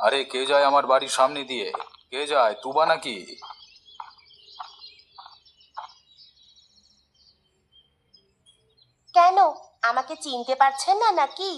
আরে কে যায় আমার বাড়ির সামনে দিয়ে? কে যায়, তুবা নাকি? কেন? আমাকে চিনতে পারছেন না নাকি?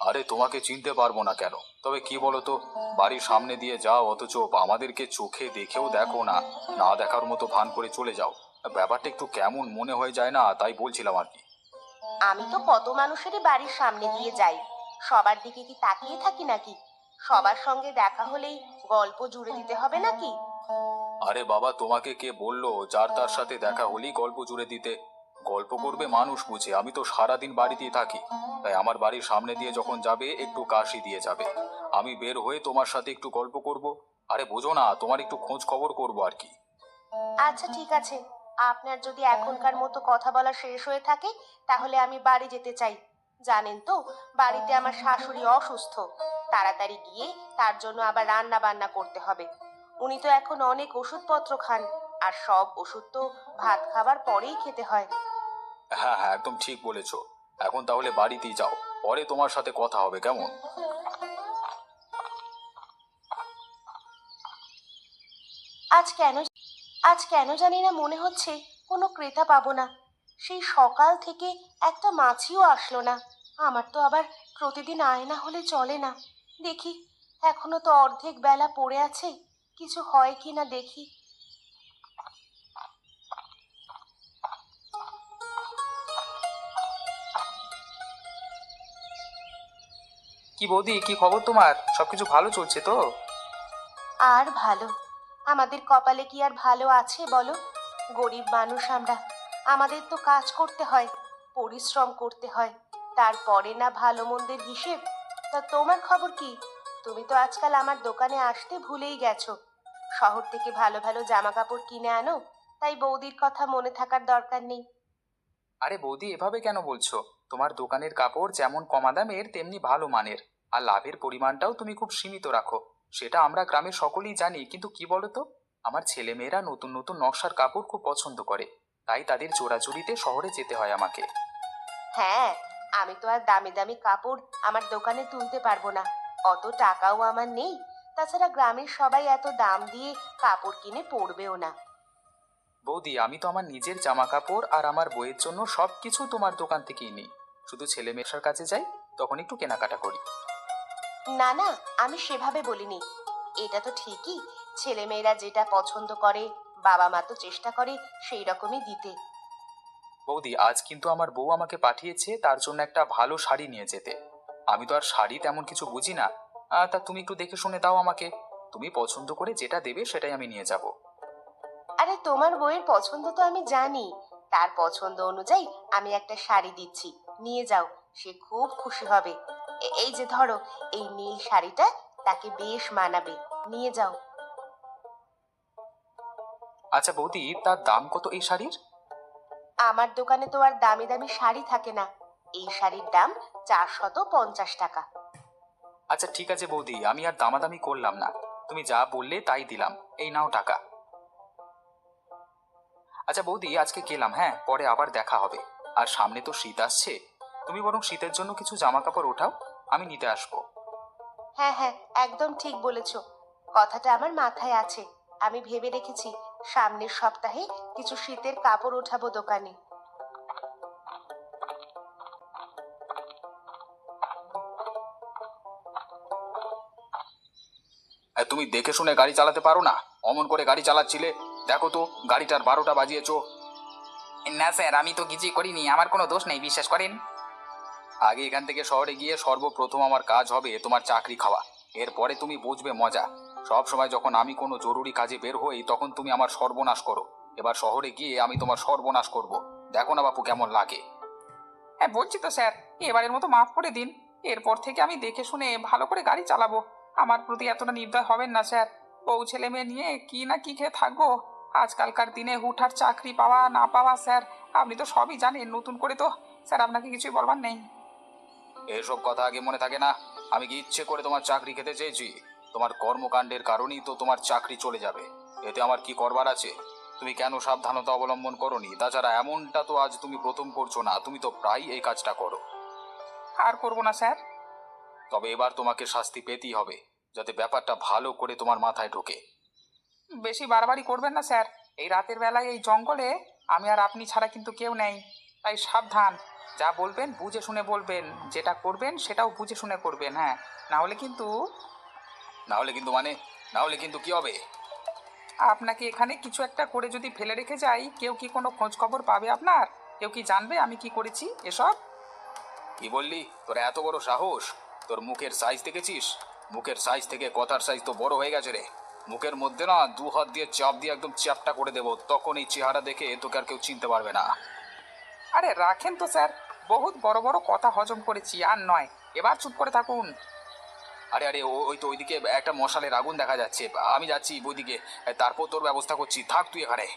আরে তোমাকে চিনতে পারবো না কেন? তবে কি বলো তো, বাড়ির সামনে দিয়ে যাও অথচ আমাদেরকে চোখে দেখেও দেখো না, না দেখার মতো ভান করে চলে যাও। ব্যাপারটা একটু কেমন মনে হয়ে যায় না, তাই বলছিলাম আর কি। আমি তো কত মানুষেরই বাড়ির সামনে দিয়ে যাই। সবার দিকে কি তাকিয়ে থাকি নাকি? সবার সঙ্গে দেখা হলেই গল্প জুড়ে দিতে হবে নাকি? আরে বাবা, তোমাকে কে বললো যার তার সাথে দেখা হলেই গল্প জুড়ে দিতে? গল্প করবে মানুষ বুঝে, আমি তো সারাদিন বাড়িতেই থাকি। তাই আমার বাড়ির সামনে দিয়ে যখন যাবে একটু কাশি দিয়ে যাবে, আমি বের হয়ে তোমার সাথে একটু গল্প করব। আরে বোঝো না, তোমার একটু খোঁজ খবর করবো আর কি। আচ্ছা ঠিক আছে, আপনার যদি এখনকার মতো কথা বলা শেষ হয়ে থাকে তাহলে আমি বাড়ি যেতে চাই। জানেন তো, বাড়িতে আমার শাশুড়ি অসুস্থ। তাড়াতাড়ি গিয়ে তার জন্য আবার রান্না বান্না করতে হবে। উনি তো এখন অনেক ওষুধপত্র খান, আর সব ওষুধ তো ভাত খাবার পরেই খেতে হয়। হ্যাঁ হ্যাঁ, একদম ঠিক বলেছো। এখন তাহলে বাড়িতেই যাও, পরে তোমার সাথে কথা হবে, কেমন? আজ কেন আজ কেন জানি না মনে হচ্ছে কোনো ক্রেতা পাবো না। সেই সকাল থেকে একটা মাছিও আসলো না। আমার তো আবার প্রতিদিন আয়না হলে চলে না। দেখি, এখনো তো অর্ধেক বেলা পড়ে আছে, কিছু হয় কি না দেখি। কি বৌদি, কি খবর তোমার? সবকিছু ভালো চলছে তো? আর ভালো? আমাদের কপালে কি আর ভালো আছে বলো? গরিব মানুষ আমরা, আমাদের তো কাজ করতে হয়, পরিশ্রম করতে হয়, তারপরে না ভালো মন্দের হিসেব। তা তোমার খবর কি? তুমি তো আজকাল আমার দোকানে আসতে ভুলেই গেছো। শহর থেকে ভালো ভালো জামা কাপড় কিনে আনো, তাই বৌদির কথা মনে থাকার দরকার নেই। আরে বৌদি, এভাবে কেন বলছো? তোমার দোকানের কাপড় যেমন কমা দামের তেমনি ভালো মানের। আর লাভের পরিমাণটাও তুমি খুব সীমিত রাখো। সেটা আমরা গ্রামের সকলেই জানি, কিন্তু কি বলো তো, আমার ছেলেমেয়েরা নতুন নতুন নকশার কাপড় খুব পছন্দ করে। তাই তাদের জোড়াজুড়িতে শহরে যেতে হয় আমাকে। হ্যাঁ, আমি তো আর দামি দামি কাপড় আমার দোকানে তুলতে পারবো না, অত টাকাও আমার নেই। তাছাড়া গ্রামের সবাই এত দাম দিয়ে কাপড় কিনে পরবেও না। বৌদি, আমি তো আমার নিজের জামা কাপড় আর আমার বইয়ের জন্য সবকিছু তোমার দোকান থেকেই নিই। শুধু ছেলে মেয়ের কাছে যাই, তখন একটু কেনাকাটা করি। না না, আমি সেভাবে বলিনি। এটা তো ঠিকই, ছেলেমেয়েরা যেটা পছন্দ করে বাবা মা তো চেষ্টা করে সেই রকমই দিতে। বৌদি, আজ কিন্তু আমার বউ আমাকে পাঠিয়েছে তার জন্য একটা ভালো শাড়ি নিয়ে যেতে। আমি তো আর শাড়ি তেমন কিছু বুঝি না। তা তুমি একটু দেখে শুনে দাও আমাকে। তুমি পছন্দ করে যেটা দেবে সেটাই আমি নিয়ে যাব। আরে তোমার বইয়ের পছন্দ তো আমি জানি, তার পছন্দ অনুযায়ী আমি একটা শাড়ি দিচ্ছি, নিয়ে যাও। সে খুব খুশি হবে। এই যে ধরো, এই নীল শাড়িটা তাকে বেশ মানাবে, নিয়ে যাও। আচ্ছা বৌদি, তার দাম কত এই শাড়ির? আমার দোকানে তো আর দামি দামি শাড়ি থাকে না। এই শাড়ির দাম 450 টাকা। আচ্ছা ঠিক আছে বৌদি, আমি আর দামাদামি করলাম না। তুমি যা বললে তাই দিলাম। এই নাও টাকা। আচ্ছা বৌদি, আজকে গেলাম, হ্যাঁ, পরে আবার দেখা হবে। আর সামনে তো শীত আসছে। তুমি বরং শীতের জন্য কিছু জামা কাপড় ওঠাও, আমি নিতে আসবো। হ্যাঁ হ্যাঁ, একদম ঠিক বলেছো। কথাটা আমার মাথায় আছে। আমি ভেবে রেখেছি সামনের সপ্তাহে কিছু শীতের কাপড় ওঠাবো দোকানে। তুমি দেখে শুনে গাড়ি চালাতে পারো না? অমন করে গাড়ি চালাচ্ছিলে, দেখো তো গাড়িটার 12টা বাজিয়েছো। না স্যার, আমি তো কিছুই করিনি, আমার কোনো দোষ নেই, বিশ্বাস করেন। আগে এখান থেকে শহরে গিয়ে সর্বপ্রথম আমার কাজ হবে তোমার চাকরি খাওয়া। এরপরে তুমি বুঝবে মজা। সব সময় যখন আমি কোনো জরুরি কাজে বের হই তখন তুমি আমার সর্বনাশ করো। এবার শহরে গিয়ে আমি তোমার সর্বনাশ করব। দেখো না বাপু কেমন লাগে। হ্যাঁ বলছি তো স্যার, এবারের মতো মাফ করে দিন। এরপর থেকে আমি দেখে শুনে ভালো করে গাড়ি চালাবো। আমার প্রতি এতটা নির্দয় হবেন না স্যার। বউ ছেলে মেয়ে নিয়ে কি না কি খেয়ে থাকবো। আজকালকার দিনে হুটহাট চাকরি পাওয়া না পাওয়া স্যার, আপনি তো সবই জানেন। নতুন করে তো স্যার আপনাকে কিছুই বলবার নেই। এসব কথা আগে মনে থাকে না? আমি কি ইচ্ছে করে তোমার চাকরি খেতে চেয়েছি? তোমার কর্মকাণ্ডের কারণেই তো তোমার চাকরি চলে যাবে। এতে আমার কি করবার আছে? তুমি কেন সাবধানতা অবলম্বন করোনি? তাছাড়া এমনটা তো আজ তুমি প্রথম করছো না, তুমি তো প্রায় এই কাজটা করো। আর করবো না স্যার। তবে এবার তোমাকে শাস্তি পেতেই হবে। যাতে ব্যাপারটা ভালো করে তোমার মাথায় ঢোকে। বেশি বাড়াবাড়ি করবেন না স্যার। এই রাতের বেলায় এই জঙ্গলে আমি আর আপনি ছাড়া কিন্তু কেউ নেই। তাই সাবধান। যা বলবেন বুঝে শুনে বলবেন, যেটা করবেন সেটাও বুঝে শুনে করবেন। হ্যাঁ, না হলে কিন্তু না হলে কিন্তু মানে, না হলে কিন্তু কি হবে? আপনাকে এখানে কিছু একটা করে যদি ফেলে রেখে যাই, কেউ কি কোনো খোঁজ খবর পাবে আপনার? কেউ কি জানবে আমি কি করেছি এসব? কি বললি? তোর এত বড় সাহস! তোর মুখের সাইজ দেখেছিস? মুখের সাইজ থেকে কথার সাইজ তো বড় হয়ে গেছে রে। মুখের মধ্যে না দু হাত দিয়ে চাপ দিয়ে একদম চ্যাপটা করে দেবো, তখন এই চেহারা দেখে তোকে আর কেউ চিনতে পারবে না। আরে রাখেন তো স্যার, বহুত বড় বড় কথা হজম করেছি, আর নয়। এবার চুপ করে থাকুন। আরে আরে ওই তো ওইদিকে একটা মশালের আগুন দেখা যাচ্ছে, আমি যাচ্ছি ওইদিকে, তারপর তোর ব্যবস্থা করছি, থাক তুই এখানে।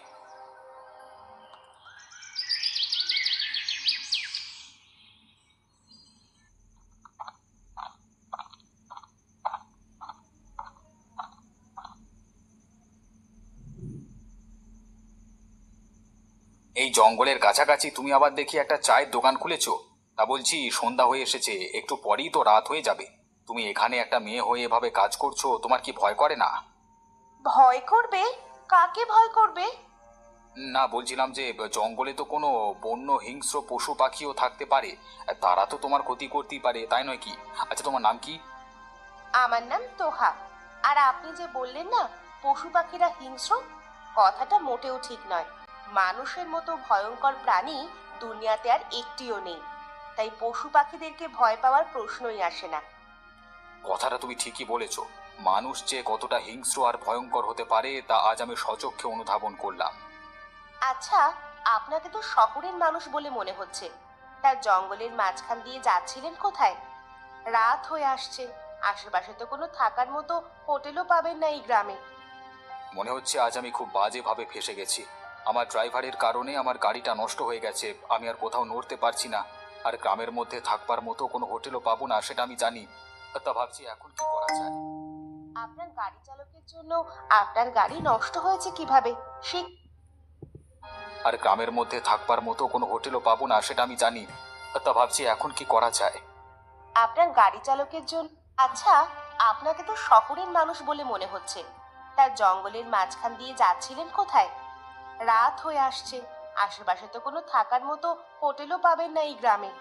এই জঙ্গলের কাছাকাছি তুমি আবার দেখি একটা চায়ের দোকান খুলেছো। তা বলছি, সন্ধ্যা হয়ে এসেছে, একটু পরেই তো রাত হয়ে যাবে। তুমি এখানে একটা মেয়ে হয়ে এভাবে কাজ করছো, তোমার কি ভয় করে না? ভয় করবে? কাকে ভয় করবে? না, বলছিলাম যে জঙ্গলে তো কোনো বন্য হিংস্র পশু পাখিও থাকতে পারে, তারা তো তোমার ক্ষতি করতেই পারে, তাই নয় কি? আচ্ছা, তোমার নাম কি? আমার নাম তোহা। আর আপনি যে বললেন না পশু পাখিরা হিংস্র, কথাটা মোটেও ঠিক নয়। মানুষের মতো ভয়ঙ্কর প্রাণী দুনিয়াতে আর একটিও নেই। তাই পশু পাখিদেরকে ভয় পাওয়ার প্রশ্নই আসে না। কথাটা তুমি ঠিকই বলেছো। মানুষ যে কতটা হিংস্র আর ভয়ঙ্কর হতে পারে তা আজ আমি স্বচক্ষে অনুধাবন করলাম। আচ্ছা, আপনাকে তো শহরের মানুষ বলে মনে হচ্ছে। তার জঙ্গলের মাঝখান দিয়ে যাচ্ছিলেন কোথায়? রাত হয়ে আসছে, আশেপাশে তো কোনো থাকার মতো হোটেলও পাবেন না এই গ্রামে। মনে হচ্ছে আজ আমি খুব বাজেভাবে ফেঁসে গেছি। আমার ড্রাইভারের কারণে আমার গাড়িটা নষ্ট হয়ে গেছে, আমি আর কোথাও নড়তে পারছি না। আর গ্রামের মধ্যে থাকবার মতো কোনো হোটেলও পাবো না, সেটা আমি জানি। তা ভাবছি এখন কি করা যায়। আপনার গাড়ি চালকের জন্য আপনার গাড়ি নষ্ট হয়েছে কিভাবে? সে আর গ্রামের মধ্যে থাকবার মতো কোনো হোটেলও পাবো না, সেটা আমি জানি। তা ভাবছি এখন কি করা যায়। আপনার গাড়ি চালকের জন্য, আচ্ছা, আপনাকে তো শহরের মানুষ বলে মনে হচ্ছে। তার জঙ্গলের মাঝখান দিয়ে যাচ্ছিলেন কোথায়? রাত হয়ে আসছে, আশেপাশে তো কোনো থাকার মতো হোটেলও পাবেন না এই গ্রামে।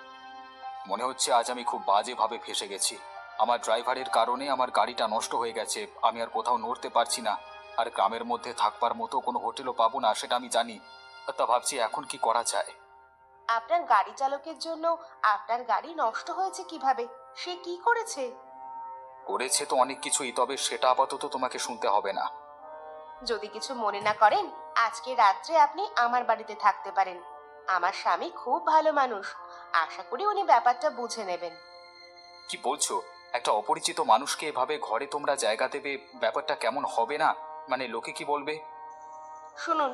মনে হচ্ছে আজ আমি খুব বাজেভাবে ফেঁসে গেছি। আমার ড্রাইভারের কারণে আমার গাড়িটা নষ্ট হয়ে গেছে, আমি আর কোথাও নড়তে পারছি না। আর গ্রামের মধ্যে থাকবার মতো কোনো হোটেলও পাবো না, সেটা আমি জানি। তা ভাবছি এখন কি করা যায়। আপনার গাড়ি চালকের জন্য আপনার গাড়ি নষ্ট হয়েছে কিভাবে? সে কি করেছে? করেছে তো অনেক কিছুই, তবে সেটা আপাতত তোমাকে শুনতে হবে না। যদি কিছু মনে না করেন, আজকে রাত্রে আপনি আমার বাড়িতে থাকতে পারেন। আমার স্বামী খুব ভালো মানুষ, আশা করি উনি ব্যাপারটা বুঝে নেবেন। কি বলছো? একটা অপরিচিত মানুষকে এভাবে ঘরে তোমরা জায়গা দেবে? ব্যাপারটা কেমন হবে না? মানে লোকে কি বলবে? শুনুন,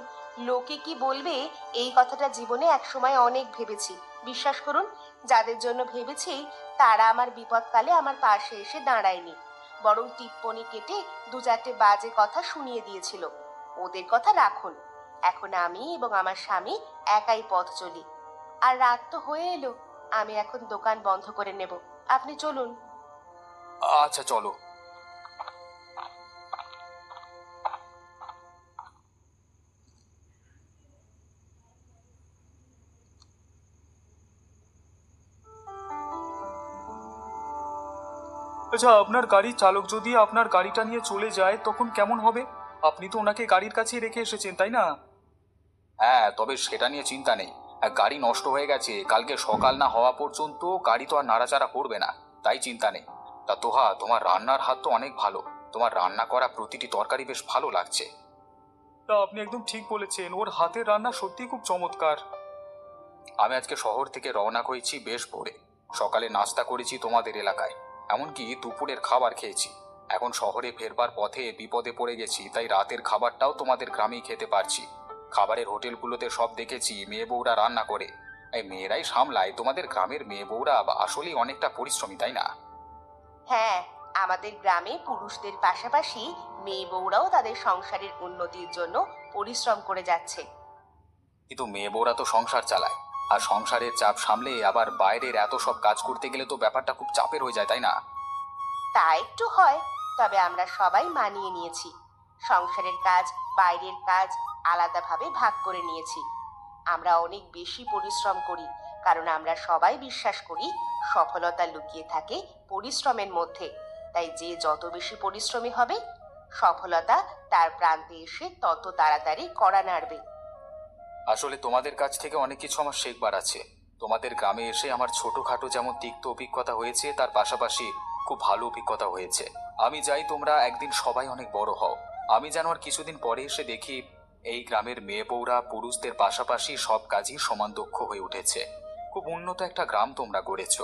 লোকে কি বলবে এই কথাটা জীবনে একসময় অনেক ভেবেছি। বিশ্বাস করুন, যাদের জন্য ভেবেছি তারা আমার বিপদকালে আমার পাশে এসে দাঁড়ায়নি, বরং টিপ্পনি কেটে দু চারটে বাজে কথা শুনিয়ে দিয়েছিল। ওদের কথা রাখুন। এখন আমি এবং আমার স্বামী একাই পথ চলি। আর রাত তো হয়ে এলো, আমি এখন দোকান বন্ধ করে নেব। আপনি চলুন। আচ্ছা, চলো। আচ্ছা, আপনার গাড়ির চালক যদি আপনার গাড়িটা নিয়ে চলে যায় তখন কেমন হবে? আপনি তো ওনাকে গাড়ির কাছেই রেখে এসেছেন, তাই না? হ্যাঁ, তবে সেটা নিয়ে চিন্তা নেই। গাড়ি নষ্ট হয়ে গেছে, কালকে সকাল না হওয়া পর্যন্ত গাড়ি তো আর নাড়াচাড়া করবে না, তাই চিন্তা নেই। তা তোহা, তোমার রান্নার হাত তো অনেক ভালো। তোমার রান্না করা প্রতিটি তরকারি বেশ ভালো লাগছে। তা আপনি একদম ঠিক বলেছেন, ওর হাতের রান্না সত্যিই খুব চমৎকার। আমি আজকে শহর থেকে রওনা হয়েছি বেশ ভোরে। সকালে নাস্তা করেছি তোমাদের এলাকায়, এমনকি দুপুরের খাবার খেয়েছি। এখন শহরে ফেরবার পথে বিপদে পড়ে গেছি, তাই রাতের খাবারটাও তোমাদের গ্রামেই খেতে পারছি। খাবারের হোটেলগুলোতে সব দেখেছি মেয়ে বউরা রান্না করে। এই মেয়েরাই সামলায়। তোমাদের গ্রামের মেয়ে বউরা আসলেই অনেকটা পরিশ্রমী, তাই না? হ্যাঁ, আমাদের গ্রামে পুরুষদের পাশাপাশি মেয়ে বউরাও তাদের সংসারের উন্নতির জন্য পরিশ্রম করে যাচ্ছে। কিন্তু মেয়ে বউরা তো সংসার চালায়, আর সংসারের চাপ সামলে আবার বাইরের এত সব কাজ করতে গেলে তো ব্যাপারটা খুব চাপের হয়ে যায়, তাই না? তা একটু হয়, তবে আমরা সবাই মানিয়ে নিয়েছি। সংসারের কাজ, বাইরের কাজ আলাদাভাবে ভাগ করে নিয়েছি। আমরা অনেক বেশি পরিশ্রম করি, কারণ আমরা সবাই বিশ্বাস করি সফলতা লুকিয়ে থাকে পরিশ্রমের মধ্যে। তাই যে যত বেশি পরিশ্রমী হবে, সফলতা তার প্রান্তে এসে তত তাড়াতাড়ি কড়া নাড়বে। আসলে তোমাদের কাছ থেকে অনেক কিছু আমার শেখবার আছে। তোমাদের গ্রামে এসে আমার ছোটখাটো যেমন তিক্ত অভিজ্ঞতা হয়েছে, তার পাশাপাশি খুব ভালো অভিজ্ঞতা হয়েছে। আমি চাই তোমরা একদিন সবাই অনেক বড় হও। আমি যেন আর কিছুদিন পরে এসে দেখি এই গ্রামের মেয়ে বউরা পুরুষদের পাশাপাশি সব কাজই সমান দক্ষ হয়ে উঠেছে। খুব উন্নত একটা গ্রাম তোমরা গড়েছ।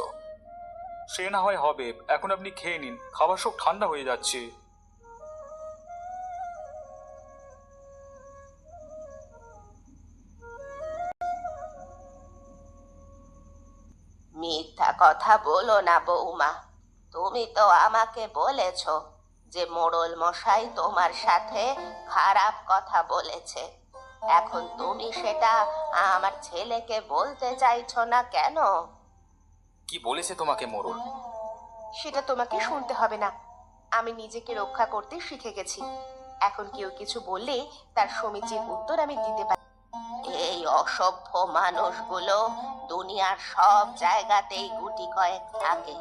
সে না হয় হবে, এখন আপনি খেয়ে নিন, খাবার সব ঠান্ডা হয়ে যাচ্ছে। মিথ্যা কথা বলো না বৌমা। তুমি তো আমাকে বলেছ যে মোড়ল মশাই তোমার সাথে খারাপ কথা বলেছে। এখন তুমি সেটা আমার ছেলেকে বলতে চাইছো না কেন? কি বলেছে তোমাকে মোড়ল? সেটা তোমাকে শুনতে হবে না। আমি নিজেকে রক্ষা করতে শিখে গেছি। এখন কেউ কিছু বললে তার সমীচীন উত্তর আমি দিতে পারি। এই অসভ্য মানুষগুলো দুনিয়ার সব জায়গাতেই গুটি কয়েক থাকে।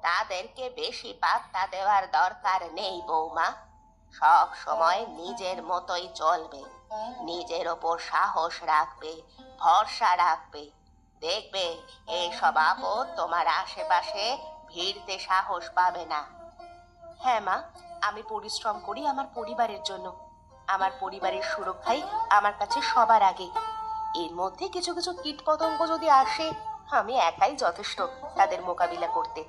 তাদেরকে বেশি পাত্তা দেওয়ার দরকার নেই বৌমা। সব সময় নিজের মতোই চলবে, নিজের ওপর সাহস রাখবে, ভরসা রাখবে। দেখবে এইসব আপদ তোমার আশেপাশে ভিড়তে সাহস পাবে না। হ্যাঁ মা, আমি পরিশ্রম করি আমার পরিবারের জন্য। আমার পরিবারের সুরক্ষাই আমার কাছে সবার আগে। এর মধ্যে কিছু কিছু কীটপতঙ্গ যদি আসে, আমি একাই যথেষ্ট তাদের মোকাবিলা করতে।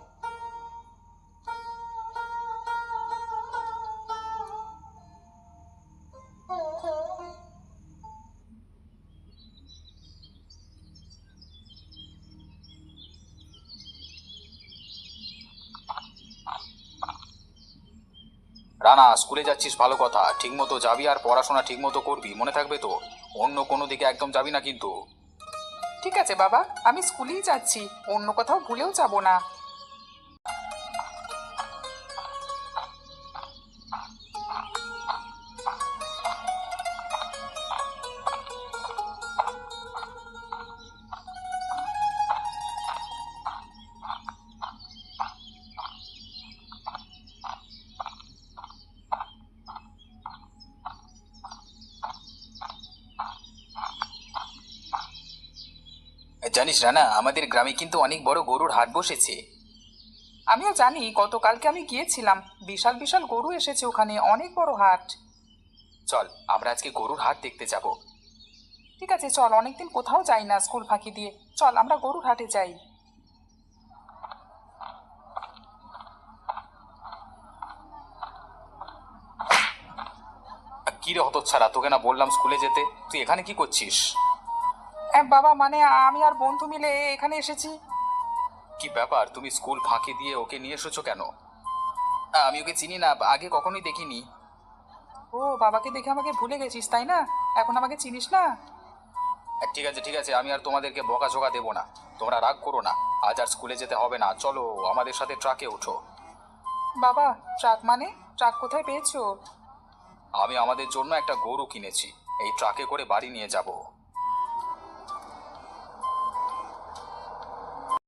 রানা, স্কুলে যাচ্ছিস ভালো কথা, ঠিকমতো যাবি আর পড়াশোনা ঠিকমতো করবি, মনে থাকবে তো? অন্য কোনো দিকে একদম যাবি না কিন্তু। ঠিক আছে বাবা, আমি স্কুলেই যাচ্ছি, অন্য কোথাও ভুলেও যাব না। জানিস রানা, আমাদের গ্রামে কিন্তু অনেক বড় গরুর হাট বসেছে। আমিও জানি, গতকালকে আমি গিয়েছিলাম, বিশাল বিশাল গরু এসেছে ওখানে, অনেক বড় হাট। চল আমরা আজকে গরুর হাট দেখতে যাব। ঠিক আছে চল, অনেকদিন কোথাও যাই না স্কুল ফাঁকি দিয়ে, চল আমরা গরুর হাটে যাই। কি রে হতচ্ছাড়া, তোকে না বললাম স্কুলে যেতে, তুই এখানে কি করছিস? বাবা মানে আমি আর বন্ধু মিলে এখানে এসেছি। কি ব্যাপার, তুমি স্কুল ফাঁকি দিয়ে ওকে নিয়ে এসেছো কেন? আমি ওকে চিনি না, আগে কখনোই দেখিনি। ও, বাবাকে দেখে আমাকে ভুলে গেছিস তাই না? এখন আমাকে চিনিস না? ঠিক আছে ঠিক আছে, আমি আর তোমাদেরকে বকাঝকা দেবো না, তোমরা রাগ করো না। আজ আর স্কুলে যেতে হবে না, চলো আমাদের সাথে ট্রাকে ওঠো। বাবা, ট্রাক মানে? ট্রাক কোথায় পেয়েছো? আমি আমাদের জন্য একটা গরু কিনেছি, এই ট্রাকে করে বাড়ি নিয়ে যাব।